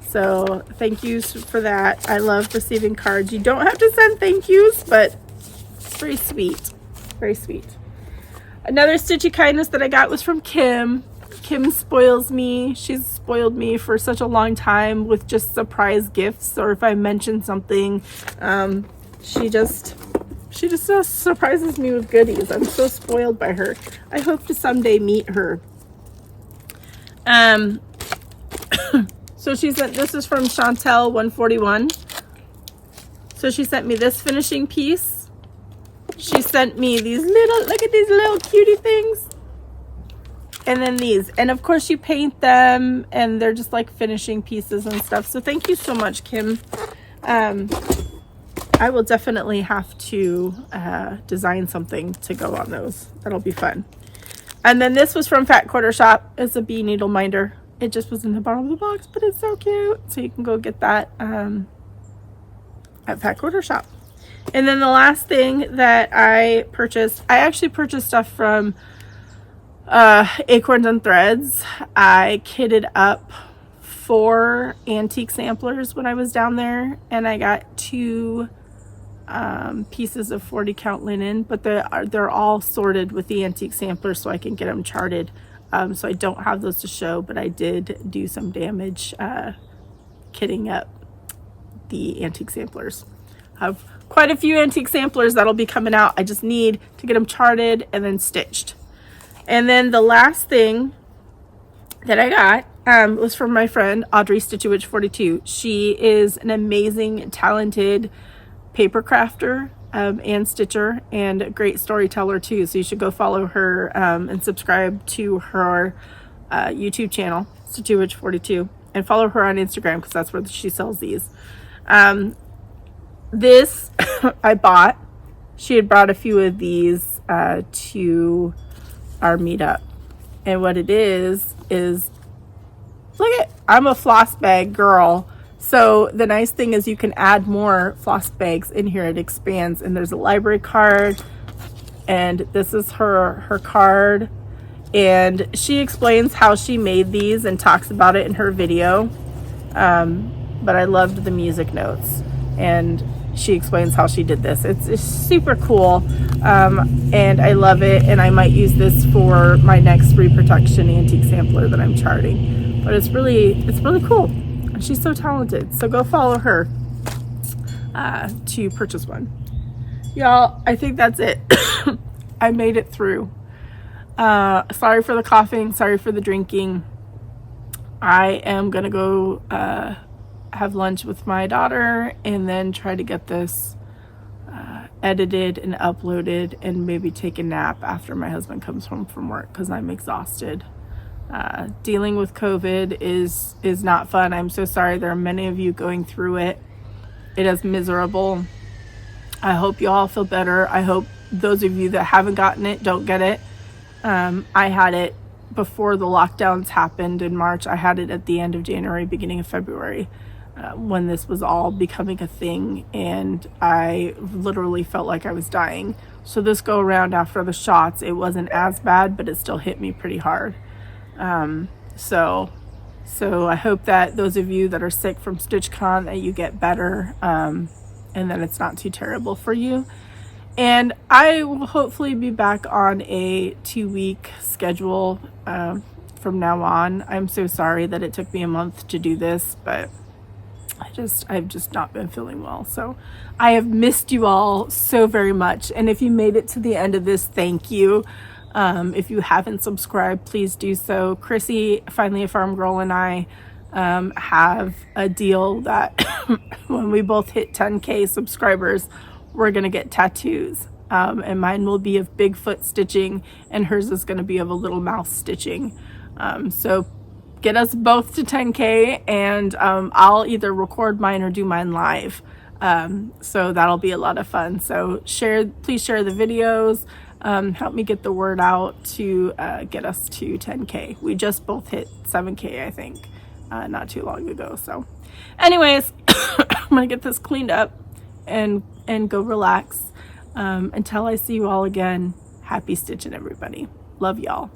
So thank yous for that. I love receiving cards. You don't have to send thank yous, but it's very sweet. Very sweet. Another Stitchy Kindness that I got was from Kim. Kim spoils me. She's spoiled me for such a long time with just surprise gifts, or if I mention something, she just surprises me with goodies. I'm so spoiled by her. I hope to someday meet her. So she sent, this is from Chantel 141. So she sent me this finishing piece. She sent me these little, look at these little cutie things. And then these. And of course you paint them and they're just like finishing pieces and stuff. So thank you so much, Kim. I will definitely have to design something to go on those. That'll be fun. And then this was from Fat Quarter Shop. It's a bee needle minder. It just was in the bottom of the box, but it's so cute. So you can go get that at Fat Quarter Shop. And then the last thing that I purchased, I actually purchased stuff from Acorns and Threads. I kitted up 4 antique samplers when I was down there, and I got 2 pieces of 40 count linen, but they're all sorted with the antique samplers so I can get them charted. So I don't have those to show, but I did do some damage kitting up the antique samplers. I have quite a few antique samplers that'll be coming out. I just need to get them charted and then stitched. And then the last thing that I got was from my friend Audrey Stitchewich 42. She is an amazing, talented paper crafter and stitcher, and a great storyteller too. So you should go follow her and subscribe to her YouTube channel, Stitchewich 42, and follow her on Instagram because that's where she sells these. This I bought. She had brought a few of these to our meetup, and what it is look at, I'm a floss bag girl. So the nice thing is you can add more floss bags in here. It expands, and there's a library card, and this is her card, and she explains how she made these and talks about it in her video. But I loved the music notes, and she explains how she did this. It's super cool, and I love it, and I might use this for my next reproduction antique sampler that I'm charting. But it's really cool. She's so talented, so go follow her. to purchase one. Y'all, I think that's it. I made it through. Sorry for the coughing, sorry for the drinking. I am gonna go have lunch with my daughter and then try to get this edited and uploaded and maybe take a nap after my husband comes home from work because I'm exhausted. Dealing with COVID is not fun. I'm so sorry. There are many of you going through it. It is miserable. I hope you all feel better. I hope those of you that haven't gotten it don't get it. I had it before the lockdowns happened in March. I had it at the end of January, beginning of February, when this was all becoming a thing, and I literally felt like I was dying. So this go around after the shots, it wasn't as bad, but it still hit me pretty hard. So I hope that those of you that are sick from StitchCon, that you get better, and that it's not too terrible for you. And I will hopefully be back on a 2-week schedule from now on. I'm so sorry that it took me a month to do this, but I've just not been feeling well. So I have missed you all so very much. And if you made it to the end of this, thank you. If you haven't subscribed, please do so. Chrissy, Finally a Farm Girl, and I have a deal that when we both hit 10K subscribers, we're gonna get tattoos, and mine will be of Bigfoot stitching and hers is gonna be of a little mouse stitching. So get us both to 10K, and I'll either record mine or do mine live. So that'll be a lot of fun. So please share the videos. Help me get the word out to get us to 10K. We just both hit 7K, I think, not too long ago. So anyways, I'm gonna get this cleaned up and go relax. Until I see you all again, happy stitching, everybody. Love y'all.